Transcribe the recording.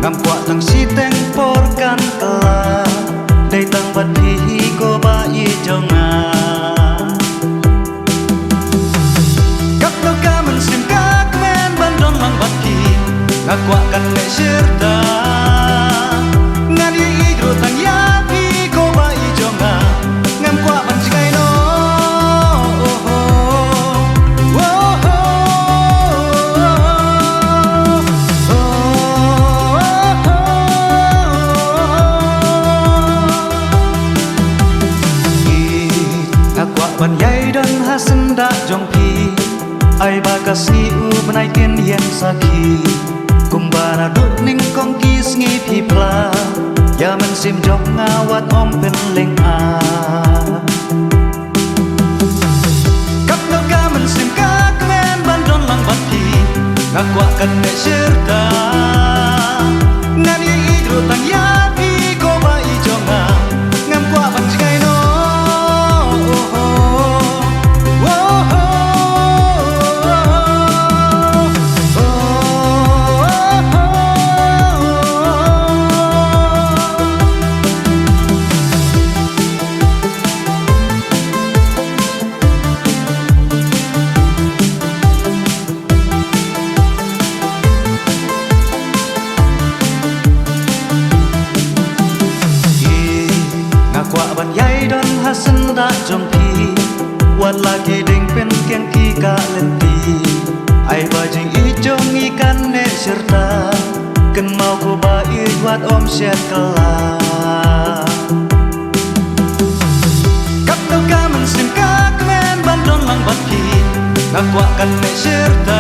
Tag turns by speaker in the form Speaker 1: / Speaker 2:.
Speaker 1: ngam kwa tang si teng por kan kala dei tang bat hi ko ba i jonga kap no ka man sim ka men ban dong mang bat ki ngak kwa kan ne sirta ngani i dro tang ya pi ko ba i jonga ngam kwa ban jigai no ban yai dan hasen da jong pi ai ba kasi u banai tien yen saki kumbara dut ning kong ki sngi pi pla ya man sim jok ngawat om pen leng a kap no ka man sim ka kmen ban don lang bat pi ngakwa kan ne sirta ngani idro tang ya pi ko ba i jonga ngam kwa ban jigai no ban yai don hasen da jong pi wat lagi ding pen kiang ki ka lenti ai ba jing i jong i kan ne serta ken mau ko ba i wat om siat kala kap no ka man sim ka kmen ban don lang bat ki ngak wa kan ne serta